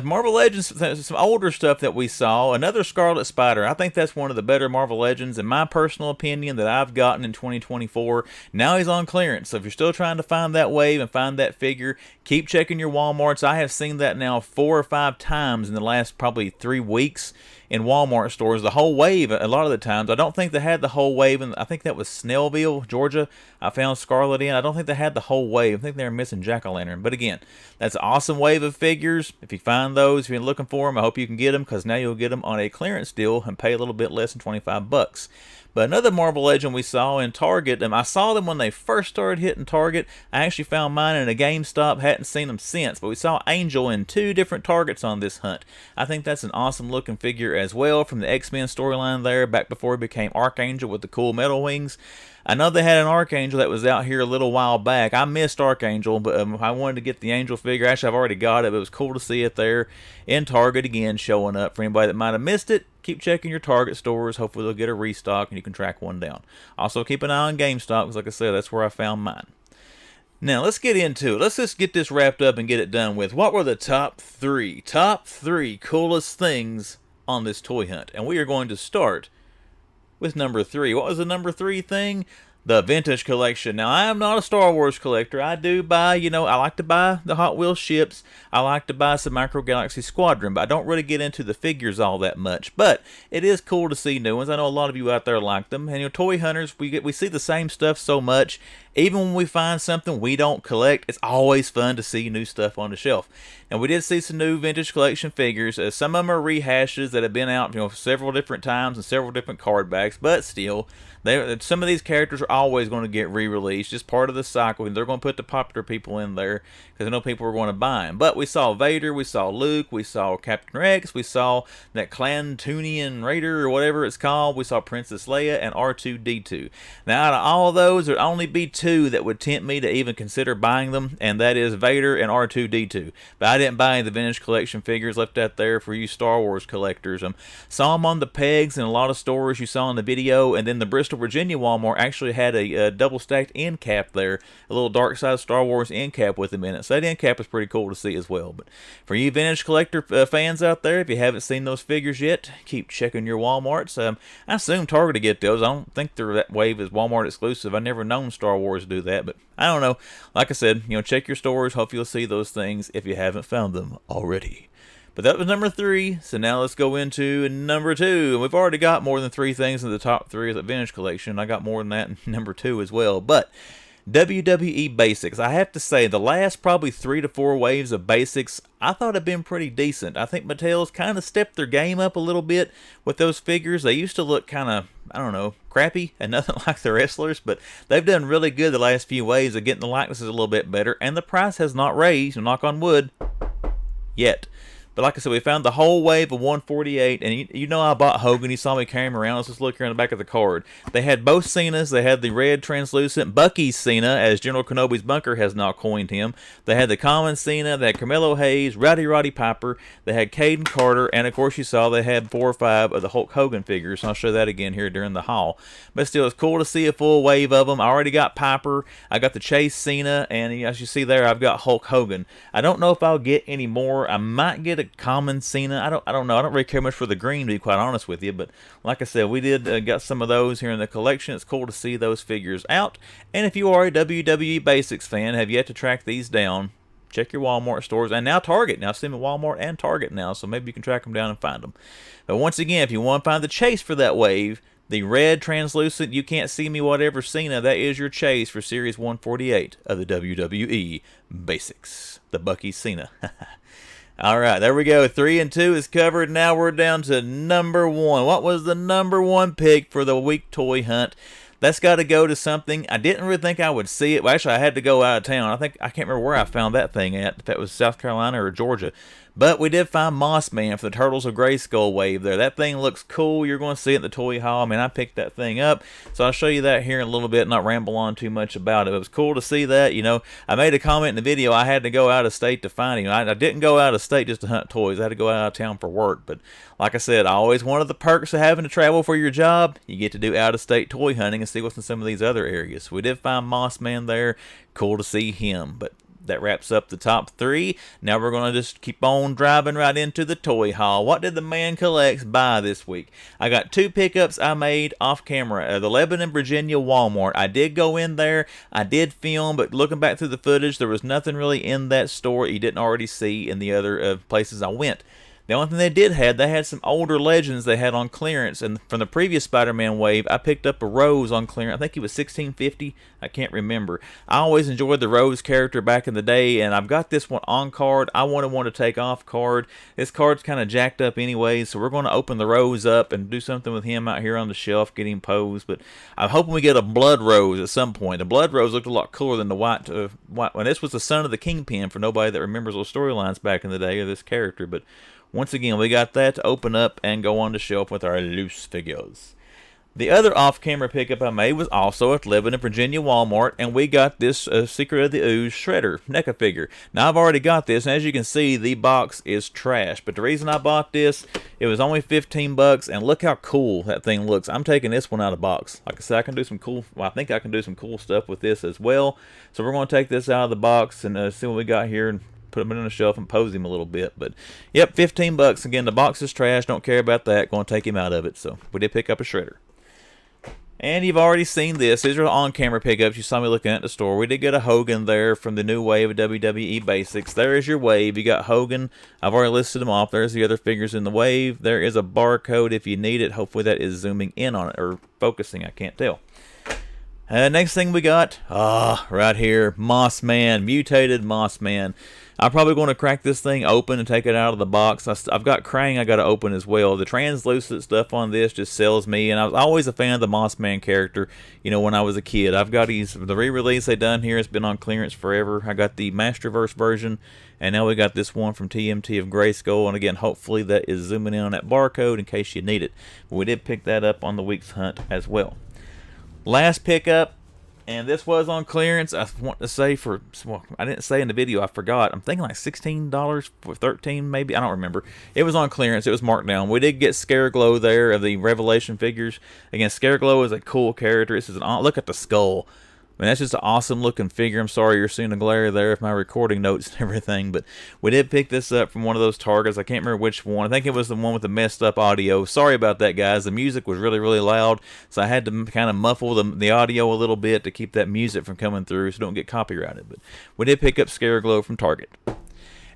Marvel Legends, some older stuff that we saw. Another Scarlet Spider. I think that's one of the better Marvel Legends, in my personal opinion, that I've gotten in 2024. Now he's on clearance, so if you're still trying to find that wave and find that figure, keep checking your Walmarts. I have seen that now 4 or 5 times in the last probably 3 weeks in Walmart stores. The whole wave, a lot of the times. I don't think they had the whole wave, and I think that was Snellville, Georgia. I found Scarlet in. I don't think they had the whole wave. I think they were missing Jack-o'-lantern. But again, that's an awesome wave of figures. If you find those, if you're looking for them, I hope you can get them, because now you'll get them on a clearance deal and pay a little bit less than 25 bucks. But another Marvel Legend we saw in Target, and I saw them when they first started hitting Target. I actually found mine in a GameStop, hadn't seen them since, but we saw Angel in 2 different Targets on this hunt. I think that's an awesome looking figure as well, from the X-Men storyline there, back before he became Archangel with the cool metal wings. I know they had an Archangel that was out here a little while back. I missed Archangel, but I wanted to get the Angel figure. Actually, I've already got it, but it was cool to see it there in Target again, showing up. For anybody that might have missed it, keep checking your Target stores. Hopefully they'll get a restock and you can track one down. Also, keep an eye on GameStop, because like I said, that's where I found mine. Now, let's get into it. Let's just get this wrapped up and get it done with. What were the top three coolest things on this toy hunt? And we are going to start with number 3. What was the number 3 thing? The vintage collection. Now, I am not a Star Wars collector. I do buy, I like to buy the Hot Wheels ships. I like to buy some Micro Galaxy Squadron, but I don't really get into the figures all that much. But it is cool to see new ones. I know a lot of you out there like them. And toy hunters, we see the same stuff so much. Even when we find something we don't collect, it's always fun to see new stuff on the shelf. And we did see some new vintage collection figures. Some of them are rehashes that have been out, several different times and several different card backs. But still, some of these characters are always going to get re-released. Just part of the cycle. And they're going to put the popular people in there, because I know people are going to buy them. But we saw Vader, we saw Luke, we saw Captain Rex, we saw that Clantunian Raider or whatever it's called. We saw Princess Leia and R2-D2. Now, out of all of those, there'd only be 2 that would tempt me to even consider buying them, and that is Vader and R2-D2. But I didn't buy any of the vintage collection figures. Left that there for you Star Wars collectors. Saw them on the pegs in a lot of stores you saw in the video, and then the Bristol, Virginia Walmart actually had a double stacked end cap there, a little dark side Star Wars end cap with them in it. So that end cap is pretty cool to see as well. But for you vintage collector fans out there, if you haven't seen those figures yet, keep checking your Walmarts. I assume Target to get those. I don't think that wave is Walmart exclusive. I've never known Star Wars to do that, but I don't know. Like I said, check your stores. Hope you'll see those things if you haven't found them already. But that was number 3, so now let's go into number 2. And we've already got more than 3 things in the top 3 of the vintage collection. I got more than that in number 2 as well. But WWE Basics. I have to say, the last probably 3 to 4 waves of Basics, I thought have been pretty decent. I think Mattel's kind of stepped their game up a little bit with those figures. They used to look kind of, I don't know, crappy and nothing like the wrestlers, but they've done really good the last few waves of getting the likenesses a little bit better, and the price has not raised, knock on wood, yet. But like I said, we found the whole wave of 148, and you know I bought Hogan. You saw me carrying him around. Let's just look here on the back of the card. They had both Cenas. They had the red translucent Bucky Cena, as General Kenobi's bunker has now coined him. They had the common Cena. They had Carmelo Hayes, Roddy Piper. They had Caden Carter, and of course you saw they had 4 or 5 of the Hulk Hogan figures. And I'll show that again here during the haul. But still, it's cool to see a full wave of them. I already got Piper. I got the Chase Cena, and as you see there, I've got Hulk Hogan. I don't know if I'll get any more. I might get a common Cena. I don't know. I don't really care much for the green, to be quite honest with you. But like I said, we did got some of those here in the collection. It's cool to see those figures out. And if you are a WWE Basics fan, have yet to track these down, check your Walmart stores, and now Target. Now, see them at Walmart and Target now, so maybe you can track them down and find them. But once again, if you want to find the chase for that wave, the red translucent You Can't See Me Whatever Cena, that is your chase for Series 148 of the WWE Basics. The Bucky Cena. All right, there we go. 3 and 2 is covered. Now we're down to number 1. What was the number 1 pick for the week toy hunt? That's got to go to something. I didn't really think I would see it. Well, actually, I had to go out of town. I can't remember where I found that thing at, if that was South Carolina or Georgia. But we did find Moss Man for the Turtles of Grayskull wave there. That thing looks cool. You're going to see it in the toy haul. I mean, I picked that thing up. So I'll show you that here in a little bit, not ramble on too much about it. It was cool to see that. You know, I made a comment in the video. I had to go out of state to find him. I didn't go out of state just to hunt toys. I had to go out of town for work. But like I said, I always wanted the perks of having to travel for your job. You get to do out-of-state toy hunting and see what's in some of these other areas. So we did find Moss Man there. Cool to see him. But that wraps up the top 3. Now we're going to just keep on driving right into the toy haul. What did the man collects buy this week? I got 2 pickups I made off camera. The Lebanon, Virginia Walmart. I did go in there. I did film, but looking back through the footage, there was nothing really in that store you didn't already see in the other places I went. The only thing they had some older Legends they had on clearance, and from the previous Spider-Man wave, I picked up a Rose on clearance. I think he was $16.50. I can't remember. I always enjoyed the Rose character back in the day, and I've got this one on card. I wanted one to take off card. This card's kind of jacked up anyway, so we're going to open the Rose up and do something with him out here on the shelf, get him posed. But I'm hoping we get a Blood Rose at some point. The Blood Rose looked a lot cooler than the white. When this was the son of the Kingpin, for nobody that remembers those storylines back in the day of this character. But once again, we got that to open up and go on the shelf with our loose figures. The other off-camera pickup I made was also at Lebanon, Virginia Walmart, and we got this Secret of the Ooze Shredder NECA figure. Now, I've already got this, and as you can see, the box is trash. But the reason I bought this, it was only $15, and look how cool that thing looks. I'm taking this one out of the box. Like I said, I can do some cool, well, I think I can do some cool stuff with this as well. So we're going to take this out of the box and see what we got here and put him on the shelf and pose him a little bit. But yep, $15. Again, the box is trash. Don't care about that. Going to take him out of it. So we did pick up a shredder. And you've already seen this. These are on-camera pickups. You saw me looking at the store. We did get a Hogan there from the new wave of WWE Basics. There is your wave. You got Hogan. I've already listed them off. There's the other figures in the wave. There is a barcode if you need it. Hopefully that is zooming in on it or focusing. I can't tell. Next thing we got, right here, Moss Man, mutated Moss Man. I'm probably going to crack this thing open and take it out of the box. I've got Krang I got to open as well. The translucent stuff on this just sells me, and I was always a fan of the Moss Man character, you know, when I was a kid. I've got the re-release they done here. It's been on clearance forever. I got the Masterverse version, and now we got this one from TMNT of Grayskull, and again, hopefully that is zooming in on that barcode in case you need it. But we did pick that up on the week's hunt as well. Last pickup, and this was on clearance. I want to say for, well, I didn't say in the video, I forgot. I'm thinking like $16 for 13 maybe. I don't remember. It was on clearance. It was marked down. We did get Scareglow there of the Revelation figures. Again, Scareglow is a cool character. This is look at the skull. I mean, that's just an awesome looking figure. I'm sorry you're seeing a glare there of my recording notes and everything, but we did pick this up from one of those Targets. I can't remember which one. I think it was the one with the messed up audio. Sorry about that, guys. The music was really, really loud, so I had to kind of muffle the audio a little bit to keep that music from coming through so don't get copyrighted. But we did pick up Scareglow from Target.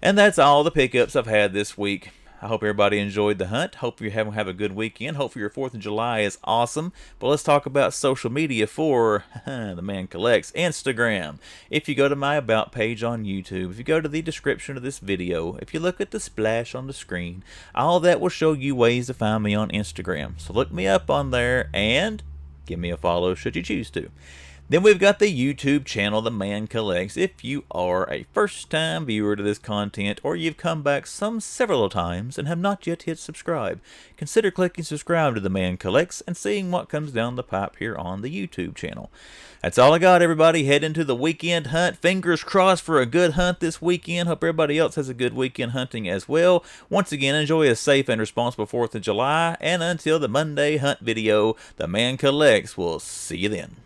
And that's all the pickups I've had this week. I hope everybody enjoyed the hunt. Hope you have a good weekend. Hopefully your 4th of July is awesome. But let's talk about social media for the man collects. Instagram. If you go to my About page on YouTube, if you go to the description of this video, if you look at the splash on the screen, all that will show you ways to find me on Instagram. So look me up on there and give me a follow should you choose to. Then we've got the YouTube channel, The Man Collects. If you are a first-time viewer to this content, or you've come back some several times and have not yet hit subscribe, consider clicking subscribe to The Man Collects and seeing what comes down the pipe here on the YouTube channel. That's all I got, everybody. Head into the weekend hunt. Fingers crossed for a good hunt this weekend. Hope everybody else has a good weekend hunting as well. Once again, enjoy a safe and responsible 4th of July. And until the Monday hunt video, The Man Collects. We'll see you then.